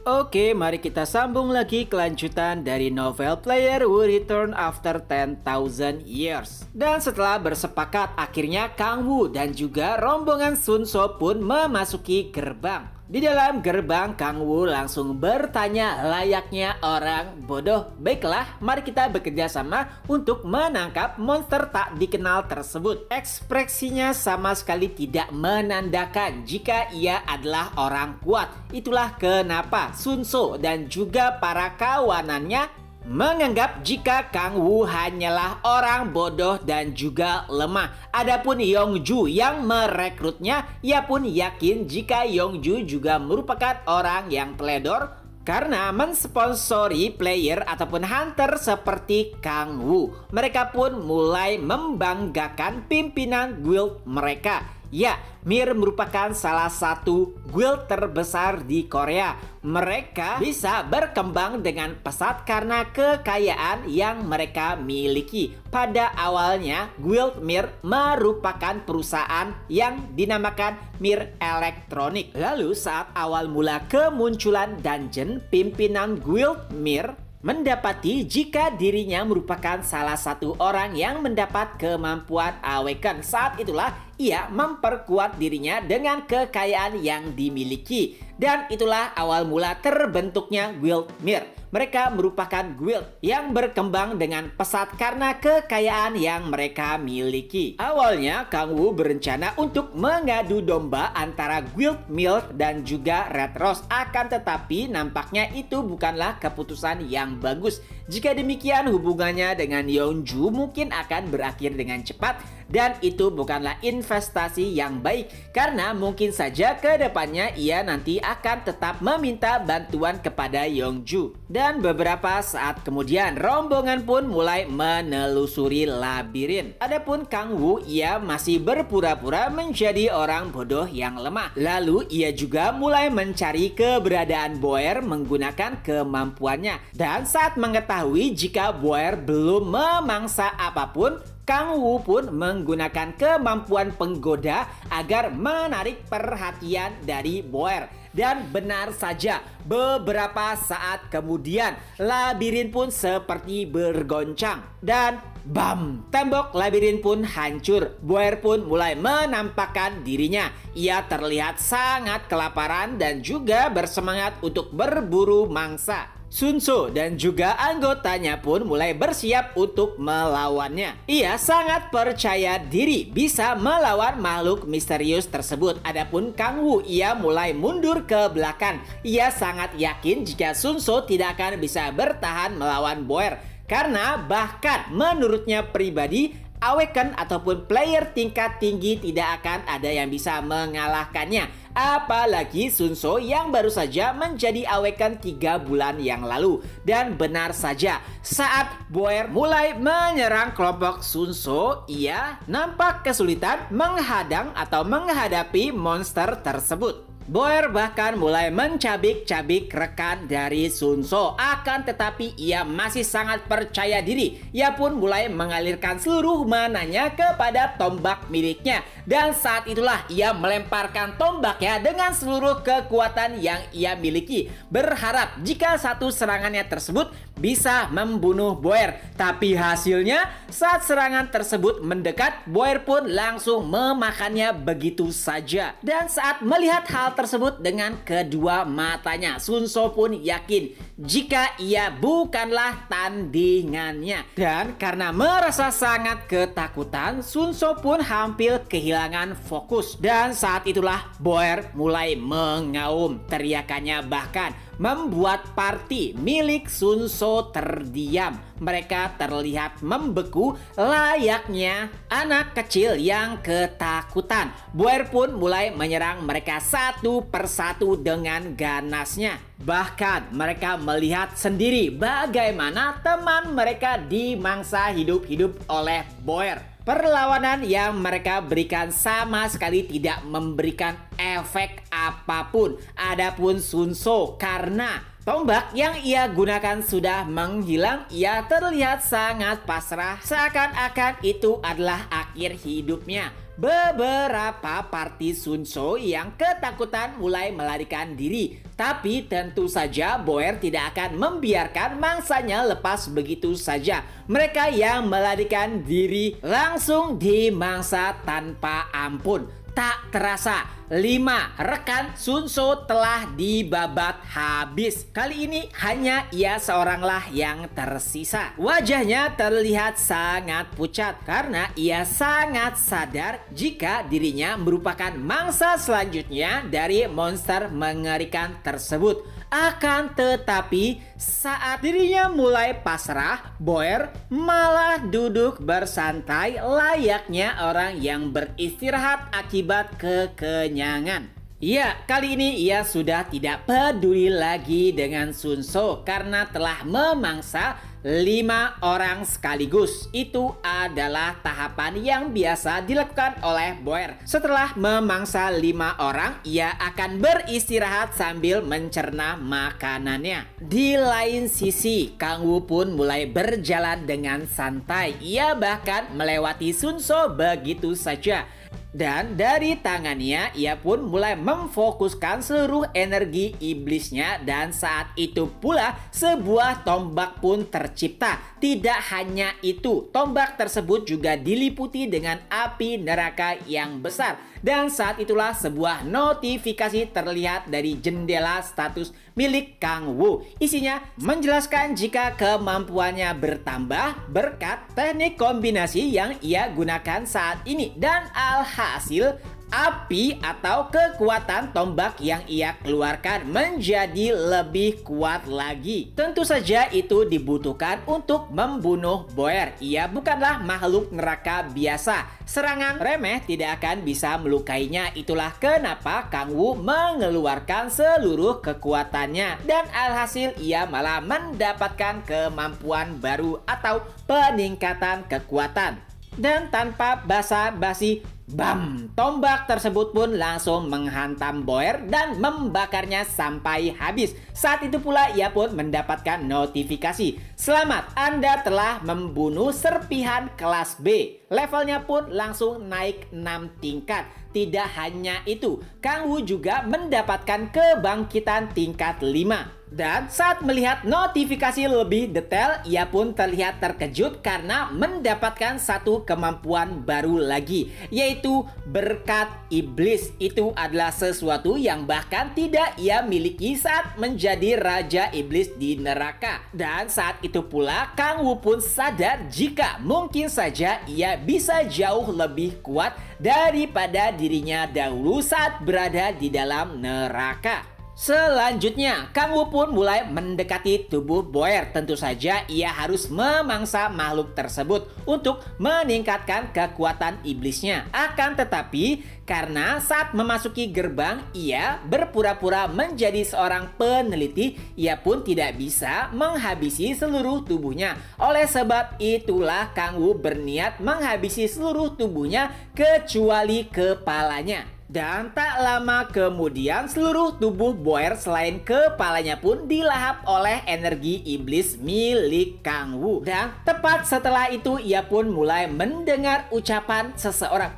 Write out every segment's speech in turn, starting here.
Oke, mari kita sambung lagi kelanjutan dari novel Player Who Return After 10,000 Years. Dan setelah bersepakat, akhirnya Kang Wu dan juga rombongan Sun So pun memasuki gerbang. Di dalam gerbang, Kang Wu langsung bertanya layaknya orang bodoh. Baiklah, mari kita bekerja sama untuk menangkap monster tak dikenal tersebut. Ekspresinya sama sekali tidak menandakan jika ia adalah orang kuat. Itulah kenapa Sun So dan juga para kawanannya menganggap jika Kang Wu hanyalah orang bodoh dan juga lemah. Adapun Yongju yang merekrutnya, ia pun yakin jika Yongju juga merupakan orang yang teledor karena mensponsori player ataupun hunter seperti Kang Wu. Mereka pun mulai membanggakan pimpinan guild mereka. Ya, Mir merupakan salah satu guild terbesar di Korea. Mereka bisa berkembang dengan pesat karena kekayaan yang mereka miliki. Pada awalnya, Guild Mir merupakan perusahaan yang dinamakan Mir Electronic. Lalu saat awal mula kemunculan dungeon, pimpinan Guild Mir mendapati jika dirinya merupakan salah satu orang yang mendapat kemampuan awaken. Saat itulah ia memperkuat dirinya dengan kekayaan yang dimiliki. Dan itulah awal mula terbentuknya Guild Mir. Mereka merupakan guild yang berkembang dengan pesat karena kekayaan yang mereka miliki. Awalnya Kang Wu berencana untuk mengadu domba antara Guild Mir dan juga Red Rose. Akan tetapi nampaknya itu bukanlah keputusan yang bagus. Jika demikian, hubungannya dengan Yongju mungkin akan berakhir dengan cepat. Dan itu bukanlah investasi yang baik karena mungkin saja ke depannya ia nanti akan tetap meminta bantuan kepada Yongju. Dan beberapa saat kemudian rombongan pun mulai menelusuri labirin. Adapun Kang Wu, ia masih berpura-pura menjadi orang bodoh yang lemah. Lalu ia juga mulai mencari keberadaan Boer menggunakan kemampuannya. Dan saat mengetahui jika Boer belum memangsa apapun, Kang Wu pun menggunakan kemampuan penggoda agar menarik perhatian dari Boer. Dan benar saja, beberapa saat kemudian labirin pun seperti bergoncang. Dan bam, tembok labirin pun hancur. Boer pun mulai menampakkan dirinya. Ia terlihat sangat kelaparan dan juga bersemangat untuk berburu mangsa. Sun So dan juga anggotanya pun mulai bersiap untuk melawannya. Ia sangat percaya diri bisa melawan makhluk misterius tersebut. Adapun Kang Wu, ia mulai mundur ke belakang. Ia sangat yakin jika Sun So tidak akan bisa bertahan melawan Boer. Karena bahkan menurutnya pribadi, awaken ataupun player tingkat tinggi tidak akan ada yang bisa mengalahkannya. Apalagi Sun So yang baru saja menjadi awaken 3 bulan yang lalu. Dan benar saja, saat Boer mulai menyerang kelompok Sun So, ia nampak kesulitan menghadang atau menghadapi monster tersebut. Boer bahkan mulai mencabik-cabik rekan dari Sun So. Akan tetapi ia masih sangat percaya diri. Ia pun mulai mengalirkan seluruh mananya kepada tombak miliknya. Dan saat itulah ia melemparkan tombaknya dengan seluruh kekuatan yang ia miliki. Berharap jika satu serangannya tersebut bisa membunuh Boer. Tapi hasilnya saat serangan tersebut mendekat, Boer pun langsung memakannya begitu saja. Dan saat melihat hal tersebut dengan kedua matanya, Sun So pun yakin jika ia bukanlah tandingannya. Dan karena merasa sangat ketakutan, Sun So pun hampir kehilangan fokus. Dan saat itulah Boer mulai mengaum. Teriakannya bahkan membuat party milik Sun So terdiam. Mereka terlihat membeku layaknya anak kecil yang ketakutan. Boer pun mulai menyerang mereka satu persatu dengan ganasnya. Bahkan mereka melihat sendiri bagaimana teman mereka dimangsa hidup-hidup oleh Boer. Perlawanan yang mereka berikan sama sekali tidak memberikan efek apapun. Adapun Sun So, karena tombak yang ia gunakan sudah menghilang, ia terlihat sangat pasrah, seakan-akan itu adalah akhir hidupnya. beberapa parti Sun Tzu yang ketakutan mulai melarikan diri. Tapi tentu saja Boer tidak akan membiarkan mangsanya lepas begitu saja. Mereka yang melarikan diri langsung dimangsa tanpa ampun. Tak terasa, 5 rekan Sun Tzu telah dibabat habis. Kali ini hanya ia seoranglah yang tersisa. Wajahnya terlihat sangat pucat karena ia sangat sadar jika dirinya merupakan mangsa selanjutnya dari monster mengerikan tersebut. Akan tetapi saat dirinya mulai pasrah, Boer malah duduk bersantai layaknya orang yang beristirahat akibat kekenyangan. Ya, kali ini ia sudah tidak peduli lagi dengan Sun Tzu karena telah memangsa 5 orang sekaligus. Itu adalah tahapan yang biasa dilakukan oleh Boer. Setelah memangsa 5 orang, ia akan beristirahat sambil mencerna makanannya. Di lain sisi, Kang Wu pun mulai berjalan dengan santai. Ia bahkan melewati Sun Tzu begitu saja. Dan dari tangannya ia pun mulai memfokuskan seluruh energi iblisnya, dan saat itu pula sebuah tombak pun tercipta. Tidak hanya itu, tombak tersebut juga diliputi dengan api neraka yang besar. Dan saat itulah sebuah notifikasi terlihat dari jendela status milik Kang Wu. Isinya menjelaskan jika kemampuannya bertambah berkat teknik kombinasi yang ia gunakan saat ini. Dan alhasil, api atau kekuatan tombak yang ia keluarkan menjadi lebih kuat lagi. Tentu saja itu dibutuhkan untuk membunuh Boer. Ia bukanlah makhluk neraka biasa. Serangan remeh tidak akan bisa melukainya. Itulah kenapa Kang Wu mengeluarkan seluruh kekuatannya. Dan alhasil ia malah mendapatkan kemampuan baru atau peningkatan kekuatan. Dan tanpa basa-basi, bam! Tombak tersebut pun langsung menghantam Boer dan membakarnya sampai habis. Saat itu pula ia pun mendapatkan notifikasi. Selamat, Anda telah membunuh serpihan kelas B. Levelnya pun langsung naik 6 tingkat. Tidak hanya itu, Kang Wu juga mendapatkan kebangkitan tingkat 5. Dan saat melihat notifikasi lebih detail, ia pun terlihat terkejut karena mendapatkan satu kemampuan baru lagi, yaitu berkat iblis. Itu adalah sesuatu yang bahkan tidak ia miliki saat menjadi raja iblis di neraka. Dan saat itu pula Kang Wu pun sadar jika mungkin saja ia bisa jauh lebih kuat daripada dirinya dahulu saat berada di dalam neraka. Selanjutnya, Kang Wu pun mulai mendekati tubuh Boer. Tentu saja ia harus memangsa makhluk tersebut untuk meningkatkan kekuatan iblisnya. Akan tetapi, karena saat memasuki gerbang, ia berpura-pura menjadi seorang peneliti, ia pun tidak bisa menghabisi seluruh tubuhnya. Oleh sebab itulah Kang Wu berniat menghabisi seluruh tubuhnya kecuali kepalanya. Dan tak lama kemudian seluruh tubuh Boer selain kepalanya pun dilahap oleh energi iblis milik Kang Wu. Dan tepat setelah itu ia pun mulai mendengar ucapan seseorang.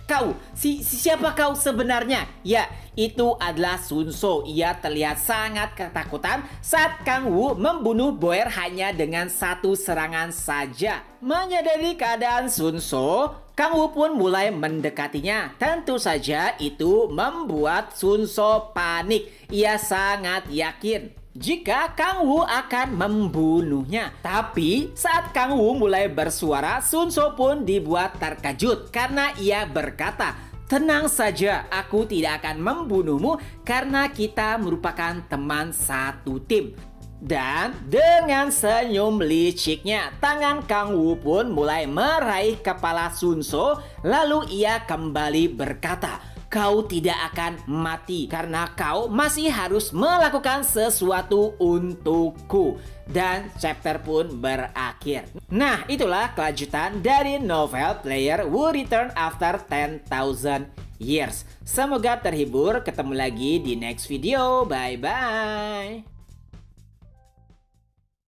Kau, siapa kau sebenarnya? Ya, itu adalah Sun Tzu. Ia terlihat sangat ketakutan saat Kang Wu membunuh Boer hanya dengan satu serangan saja. Menyadari keadaan Sun Tzu, Kang Wu pun mulai mendekatinya. Tentu saja itu membuat Sun Tzu panik. Ia sangat yakin jika Kang Wu akan membunuhnya. Tapi saat Kang Wu mulai bersuara, Sun Tzu pun dibuat terkejut karena ia berkata, "Tenang saja, aku tidak akan membunuhmu karena kita merupakan teman satu tim." Dan dengan senyum liciknya, tangan Kang Wu pun mulai meraih kepala Sun Tzu. Lalu ia kembali berkata, "Kau tidak akan mati karena kau masih harus melakukan sesuatu untukku." Dan chapter pun berakhir. Nah, itulah kelanjutan dari novel Player Who Return After 10,000 Years. Semoga terhibur. Ketemu lagi di next video. Bye-bye.